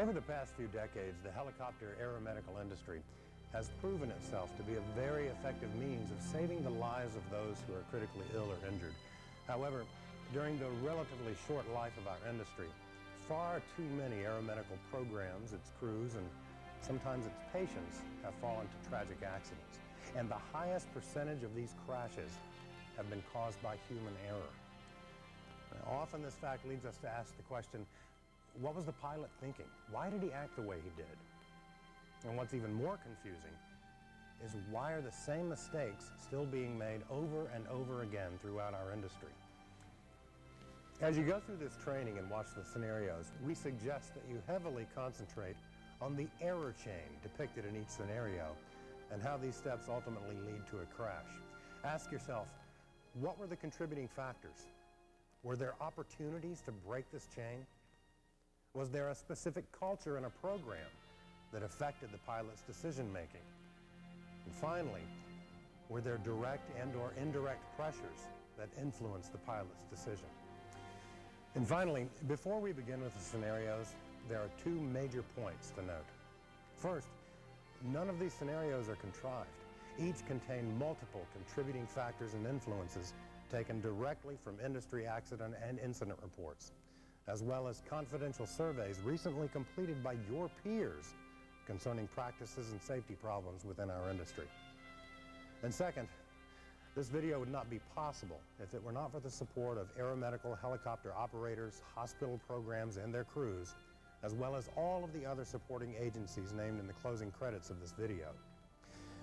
Over the past few decades, the helicopter aeromedical industry has proven itself to be a very effective means of saving the lives of those who are critically ill or injured. However, during the relatively short life of our industry, far too many aeromedical programs, its crews, and sometimes its patients have fallen to tragic accidents. And the highest percentage of these crashes have been caused by human error. Now, often this fact leads us to ask the question, what was the pilot thinking? Why did he act the way he did? And what's even more confusing is why are the same mistakes still being made over and over again throughout our industry? As you go through this training and watch the scenarios, we suggest that you heavily concentrate on the error chain depicted in each scenario and how these steps ultimately lead to a crash. Ask yourself, what were the contributing factors? Were there opportunities to break this chain? Was there a specific culture in a program that affected the pilot's decision-making? And finally, were there direct and/or indirect pressures that influenced the pilot's decision? And finally, before we begin with the scenarios, there are two major points to note. First, none of these scenarios are contrived. Each contain multiple contributing factors and influences taken directly from industry accident and incident reports, as well as confidential surveys recently completed by your peers concerning practices and safety problems within our industry. And second, this video would not be possible if it were not for the support of aeromedical helicopter operators, hospital programs, and their crews, as well as all of the other supporting agencies named in the closing credits of this video.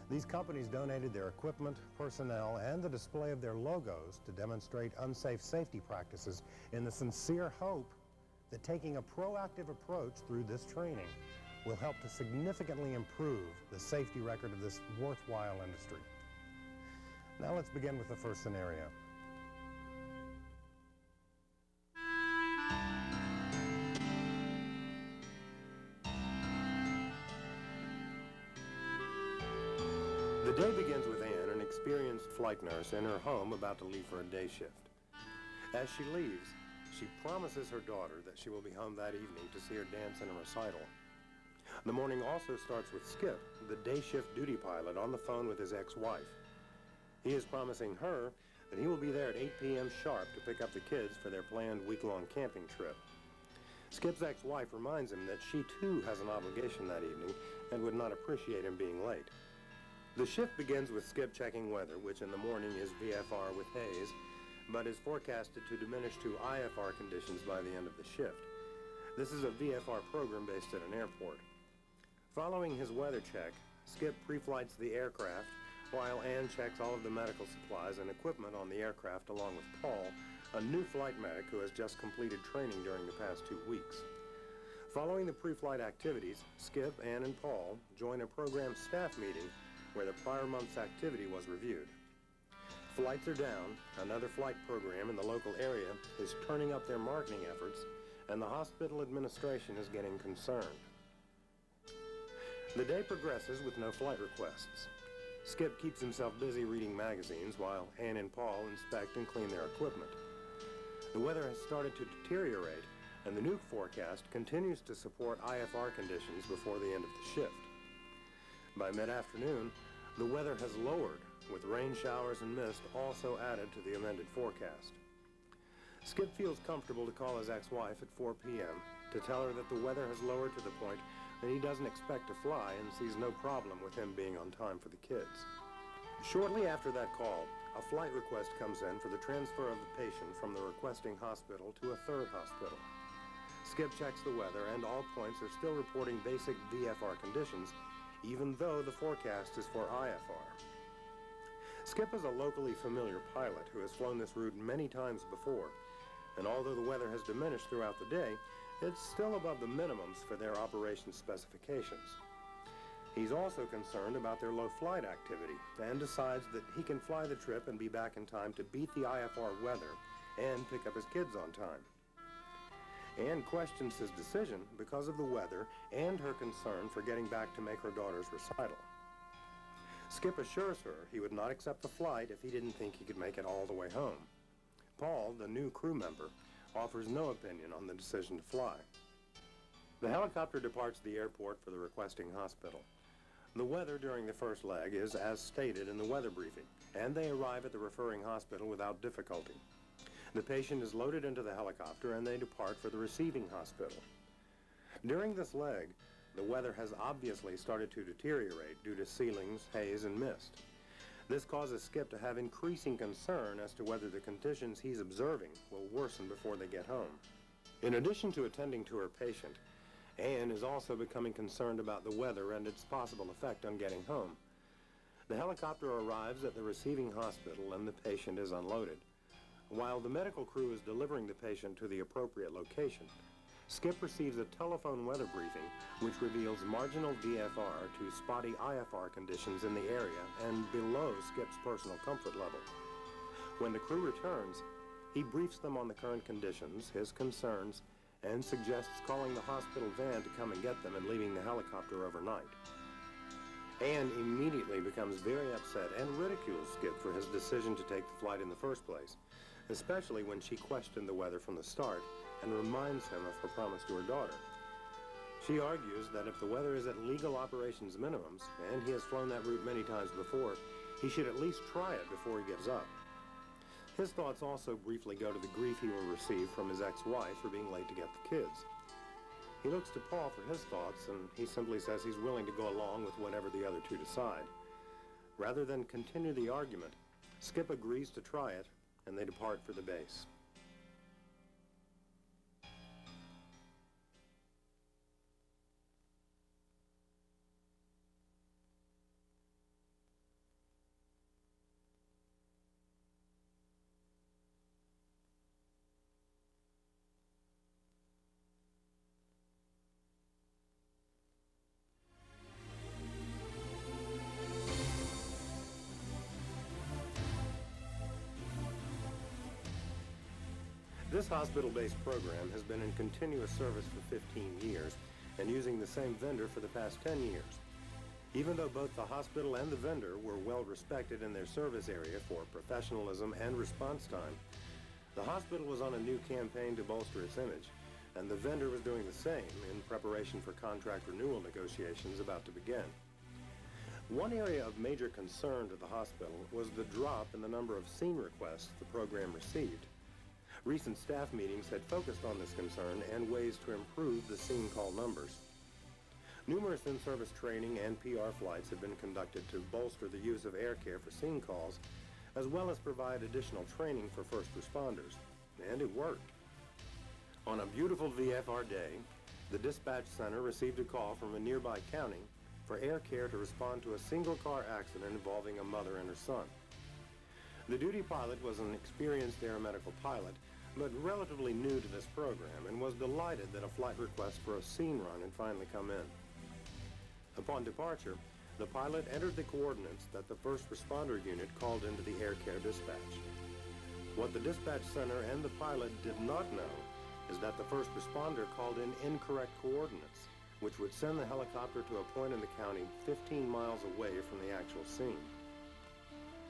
These companies donated their equipment, personnel, and the display of their logos to demonstrate unsafe safety practices in the sincere hope that taking a proactive approach through this training will help to significantly improve the safety record of this worthwhile industry. Now let's begin with the first scenario. The day begins with Anne, an experienced flight nurse, in her home about to leave for a day shift. As she leaves, she promises her daughter that she will be home that evening to see her dance in a recital. The morning also starts with Skip, the day shift duty pilot, on the phone with his ex-wife. He is promising her that he will be there at 8 p.m. sharp to pick up the kids for their planned week-long camping trip. Skip's ex-wife reminds him that she too has an obligation that evening and would not appreciate him being late. The shift begins with Skip checking weather, which in the morning is VFR with haze, but is forecasted to diminish to IFR conditions by the end of the shift. This is a VFR program based at an airport. Following his weather check, Skip pre-flights the aircraft, while Anne checks all of the medical supplies and equipment on the aircraft along with Paul, a new flight medic who has just completed training during the past 2 weeks. Following the pre-flight activities, Skip, Anne, and Paul join a program staff meeting where the prior month's activity was reviewed. Flights are down, another flight program in the local area is turning up their marketing efforts, and the hospital administration is getting concerned. The day progresses with no flight requests. Skip keeps himself busy reading magazines while Anne and Paul inspect and clean their equipment. The weather has started to deteriorate, and the new forecast continues to support IFR conditions before the end of the shift. By mid-afternoon, the weather has lowered, with rain showers and mist also added to the amended forecast. Skip feels comfortable to call his ex-wife at 4 p.m. to tell her that the weather has lowered to the point that he doesn't expect to fly and sees no problem with him being on time for the kids. Shortly after that call, a flight request comes in for the transfer of the patient from the requesting hospital to a third hospital. Skip checks the weather, and all points are still reporting basic VFR conditions, even though the forecast is for IFR. Skip is a locally familiar pilot who has flown this route many times before, and although the weather has diminished throughout the day, it's still above the minimums for their operation specifications. He's also concerned about their low flight activity and decides that he can fly the trip and be back in time to beat the IFR weather and pick up his kids on time. Anne questions his decision because of the weather and her concern for getting back to make her daughter's recital. Skip assures her he would not accept the flight if he didn't think he could make it all the way home. Paul, the new crew member, offers no opinion on the decision to fly. The helicopter departs the airport for the requesting hospital. The weather during the first leg is as stated in the weather briefing, and they arrive at the referring hospital without difficulty. The patient is loaded into the helicopter and they depart for the receiving hospital. During this leg, the weather has obviously started to deteriorate due to ceilings, haze, and mist. This causes Skip to have increasing concern as to whether the conditions he's observing will worsen before they get home. In addition to attending to her patient, Anne is also becoming concerned about the weather and its possible effect on getting home. The helicopter arrives at the receiving hospital and the patient is unloaded. While the medical crew is delivering the patient to the appropriate location, Skip receives a telephone weather briefing which reveals marginal VFR to spotty IFR conditions in the area and below Skip's personal comfort level. When the crew returns, he briefs them on the current conditions, his concerns, and suggests calling the hospital van to come and get them and leaving the helicopter overnight. Anne immediately becomes very upset and ridicules Skip for his decision to take the flight in the first place, especially when she questioned the weather from the start and reminds him of her promise to her daughter. She argues that if the weather is at legal operations minimums, and he has flown that route many times before, he should at least try it before he gives up. His thoughts also briefly go to the grief he will receive from his ex-wife for being late to get the kids. He looks to Paul for his thoughts, and he simply says he's willing to go along with whatever the other two decide. Rather than continue the argument, Skip agrees to try it, and they depart for the base. This hospital-based program has been in continuous service for 15 years and using the same vendor for the past 10 years. Even though both the hospital and the vendor were well respected in their service area for professionalism and response time, the hospital was on a new campaign to bolster its image, and the vendor was doing the same in preparation for contract renewal negotiations about to begin. One area of major concern to the hospital was the drop in the number of scene requests the program received. Recent staff meetings had focused on this concern and ways to improve the scene call numbers. Numerous in-service training and PR flights have been conducted to bolster the use of air care for scene calls, as well as provide additional training for first responders, and it worked. On a beautiful VFR day, the dispatch center received a call from a nearby county for air care to respond to a single-car accident involving a mother and her son. The duty pilot was an experienced aeromedical pilot, but relatively new to this program, and was delighted that a flight request for a scene run had finally come in. Upon departure, the pilot entered the coordinates that the first responder unit called into the air care dispatch. What the dispatch center and the pilot did not know is that the first responder called in incorrect coordinates, which would send the helicopter to a point in the county 15 miles away from the actual scene.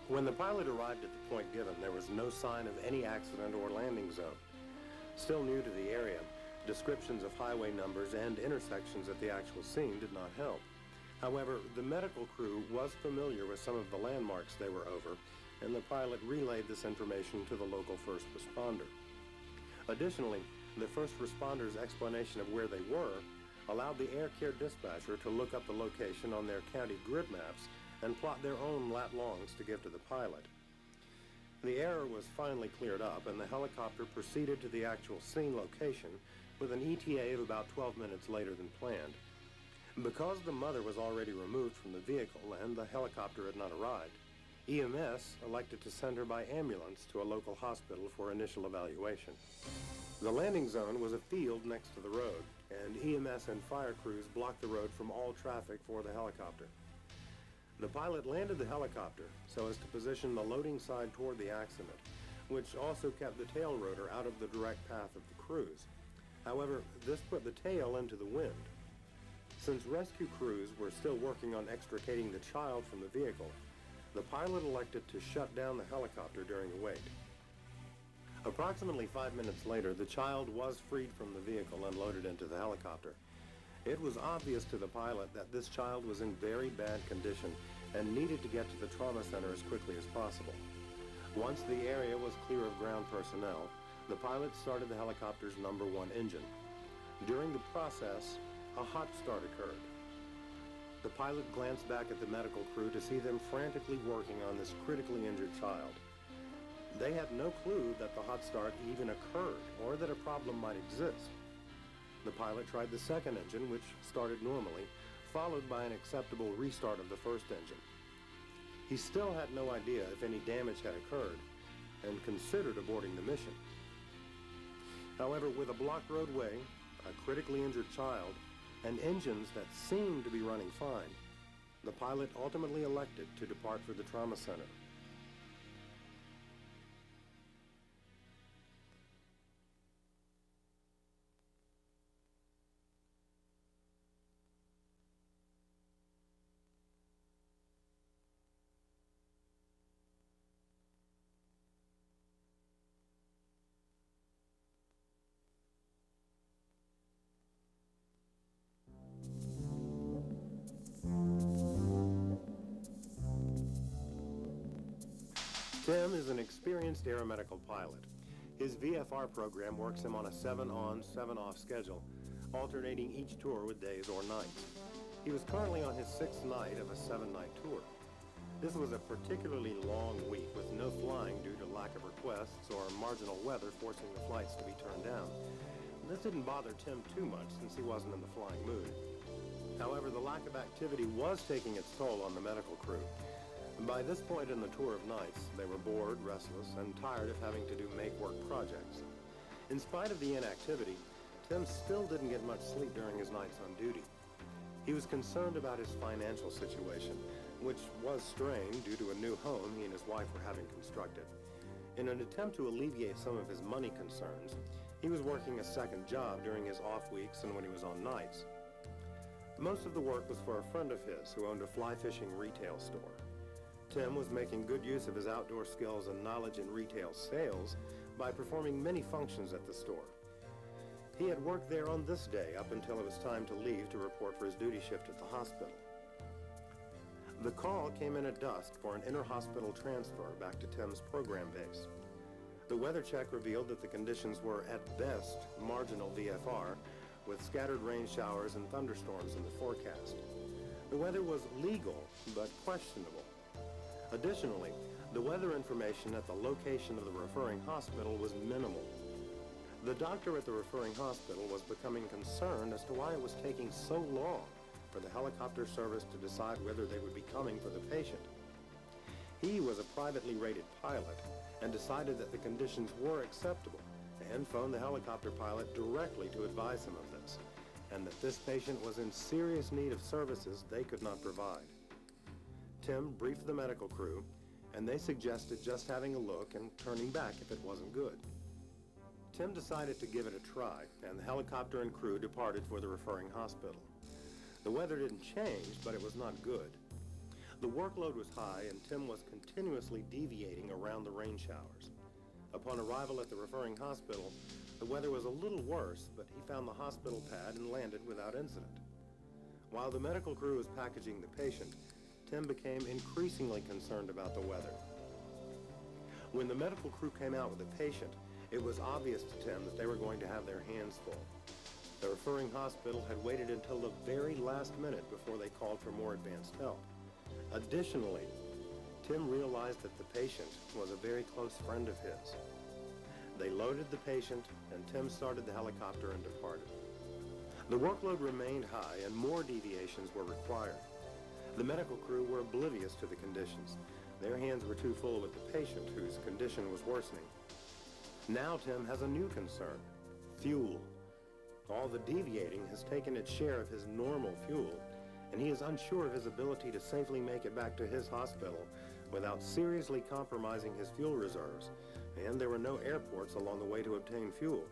When the pilot arrived at the point given, there was no sign of any accident or landing zone. Still new to the area, descriptions of highway numbers and intersections at the actual scene did not help. However, the medical crew was familiar with some of the landmarks they were over, and the pilot relayed this information to the local first responder. Additionally, the first responder's explanation of where they were allowed the air care dispatcher to look up the location on their county grid maps and plot their own lat longs to give to the pilot. The error was finally cleared up, and the helicopter proceeded to the actual scene location with an ETA of about 12 minutes later than planned. Because the mother was already removed from the vehicle and the helicopter had not arrived, EMS elected to send her by ambulance to a local hospital for initial evaluation. The landing zone was a field next to the road, and EMS and fire crews blocked the road from all traffic for the helicopter. The pilot landed the helicopter so as to position the loading side toward the accident, which also kept the tail rotor out of the direct path of the cruise. However, this put the tail into the wind. Since rescue crews were still working on extricating the child from the vehicle, the pilot elected to shut down the helicopter during the wait. Approximately 5 minutes later, the child was freed from the vehicle and loaded into the helicopter, It was obvious to the pilot that this child was in very bad condition and needed to get to the trauma center as quickly as possible. Once the area was clear of ground personnel, the pilot started the helicopter's #1 engine. During the process, a hot start occurred. The pilot glanced back at the medical crew to see them frantically working on this critically injured child. They had no clue that the hot start even occurred or that a problem might exist. The pilot tried the second engine, which started normally, followed by an acceptable restart of the first engine. He still had no idea if any damage had occurred and considered aborting the mission. However, with a blocked roadway, a critically injured child, and engines that seemed to be running fine, the pilot ultimately elected to depart for the trauma center. Tim is an experienced aeromedical pilot. His VFR program works him on a 7-on, 7-off schedule, alternating each tour with days or nights. He was currently on his 6th night of a 7-night tour. This was a particularly long week with no flying due to lack of requests or marginal weather forcing the flights to be turned down. This didn't bother Tim too much since he wasn't in the flying mood. However, the lack of activity was taking its toll on the medical crew. By this point in the tour of nights, they were bored, restless, and tired of having to do make-work projects. In spite of the inactivity, Tim still didn't get much sleep during his nights on duty. He was concerned about his financial situation, which was strained due to a new home he and his wife were having constructed. In an attempt to alleviate some of his money concerns, he was working a second job during his off weeks and when he was on nights. Most of the work was for a friend of his who owned a fly fishing retail store. Tim was making good use of his outdoor skills and knowledge in retail sales by performing many functions at the store. He had worked there on this day up until it was time to leave to report for his duty shift at the hospital. The call came in at dusk for an inter-hospital transfer back to Tim's program base. The weather check revealed that the conditions were, at best, marginal VFR, with scattered rain showers and thunderstorms in the forecast. The weather was legal, but questionable. Additionally, the weather information at the location of the referring hospital was minimal. The doctor at the referring hospital was becoming concerned as to why it was taking so long for the helicopter service to decide whether they would be coming for the patient. He was a privately rated pilot and decided that the conditions were acceptable and phoned the helicopter pilot directly to advise him of this, and that this patient was in serious need of services they could not provide. Tim briefed the medical crew, and they suggested just having a look and turning back if it wasn't good. Tim decided to give it a try, and the helicopter and crew departed for the referring hospital. The weather didn't change, but it was not good. The workload was high, and Tim was continuously deviating around the rain showers. Upon arrival at the referring hospital, the weather was a little worse, but he found the hospital pad and landed without incident. While the medical crew was packaging the patient, Tim became increasingly concerned about the weather. When the medical crew came out with the patient, it was obvious to Tim that they were going to have their hands full. The referring hospital had waited until the very last minute before they called for more advanced help. Additionally, Tim realized that the patient was a very close friend of his. They loaded the patient, and Tim started the helicopter and departed. The workload remained high, and more deviations were required. The medical crew were oblivious to the conditions. Their hands were too full with the patient, whose condition was worsening. Now Tim has a new concern: fuel. All the deviating has taken its share of his normal fuel, and he is unsure of his ability to safely make it back to his hospital without seriously compromising his fuel reserves, and there were no airports along the way to obtain fuel.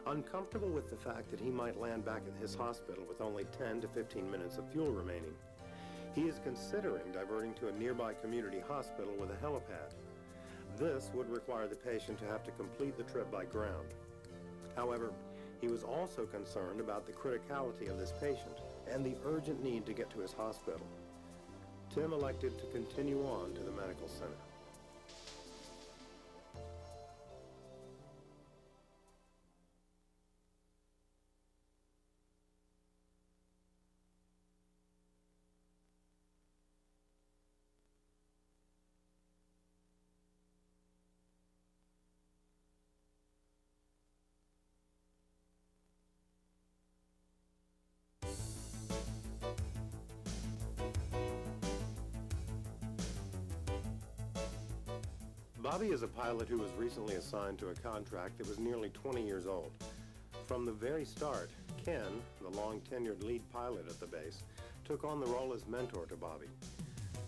Uncomfortable with the fact that he might land back at his hospital with only 10 to 15 minutes of fuel remaining, he is considering diverting to a nearby community hospital with a helipad. This would require the patient to have to complete the trip by ground. However, He was also concerned about the criticality of this patient and the urgent need to get to his hospital. Tim elected to continue on to the medical center. Bobby is a pilot who was recently assigned to a contract that was nearly 20 years old. From the very start, Ken, the long-tenured lead pilot at the base, took on the role as mentor to Bobby.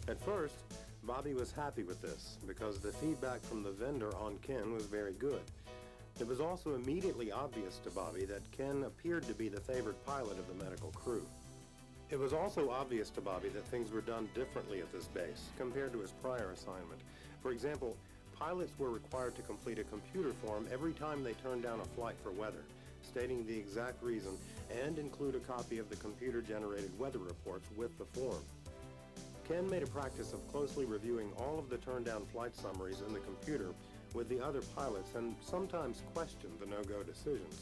At first, Bobby was happy with this because the feedback from the vendor on Ken was very good. It was also immediately obvious to Bobby that Ken appeared to be the favored pilot of the medical crew. It was also obvious to Bobby that things were done differently at this base compared to his prior assignment. For example, pilots were required to complete a computer form every time they turned down a flight for weather, stating the exact reason and include a copy of the computer-generated weather reports with the form. Ken made a practice of closely reviewing all of the turned-down flight summaries in the computer with the other pilots and sometimes questioned the no-go decisions.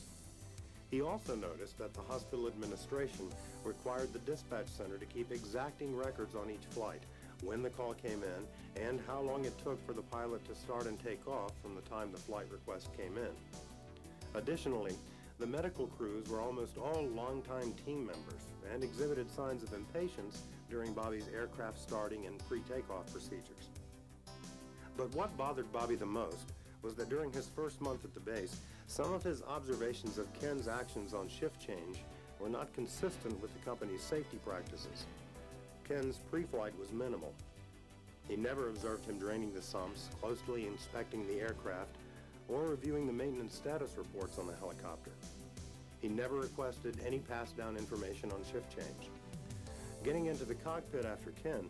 He also noticed that the hospital administration required the dispatch center to keep exacting records on each flight, when the call came in, and how long it took for the pilot to start and take off from the time the flight request came in. Additionally, the medical crews were almost all longtime team members and exhibited signs of impatience during Bobby's aircraft starting and pre-takeoff procedures. But what bothered Bobby the most was that during his first month at the base, some of his observations of Ken's actions on shift change were not consistent with the company's safety practices. Ken's pre-flight was minimal. He never observed him draining the sumps, closely inspecting the aircraft, or reviewing the maintenance status reports on the helicopter. He never requested any pass-down information on shift change. Getting into the cockpit after Ken,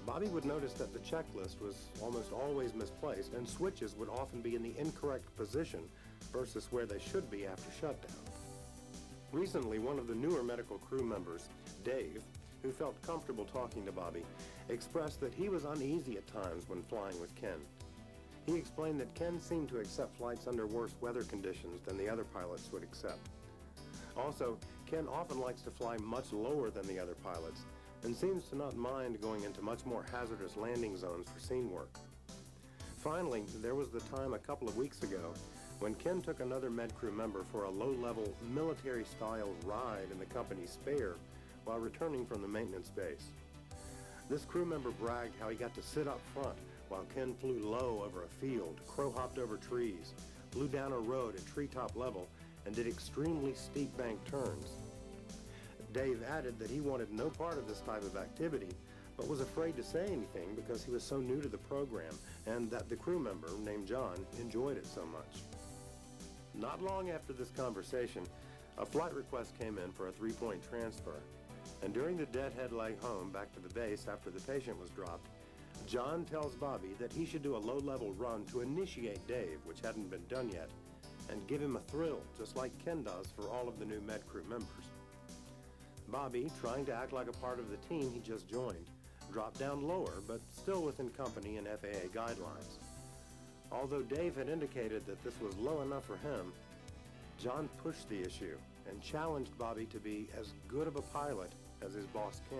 Bobby would notice that the checklist was almost always misplaced, and switches would often be in the incorrect position versus where they should be after shutdown. Recently, one of the newer medical crew members, Dave, who felt comfortable talking to Bobby, expressed that he was uneasy at times when flying with Ken. He explained that Ken seemed to accept flights under worse weather conditions than the other pilots would accept. Also, Ken often likes to fly much lower than the other pilots and seems to not mind going into much more hazardous landing zones for scene work. Finally, there was the time a couple of weeks ago when Ken took another med crew member for a low-level military-style ride in the company's Spare while returning from the maintenance base. This crew member bragged how he got to sit up front while Ken flew low over a field, crow-hopped over trees, flew down a road at treetop level, and did extremely steep bank turns. Dave added that he wanted no part of this type of activity, but was afraid to say anything because he was so new to the program, and that the crew member, named John, enjoyed it so much. Not long after this conversation, a flight request came in for a 3-point transfer, and during the deadhead leg home back to the base after the patient was dropped, John tells Bobby that he should do a low-level run to initiate Dave, which hadn't been done yet, and give him a thrill, just like Ken does for all of the new med crew members. Bobby, trying to act like a part of the team he just joined, dropped down lower, but still within company and FAA guidelines. Although Dave had indicated that this was low enough for him, John pushed the issue and challenged Bobby to be as good of a pilot as his boss Ken.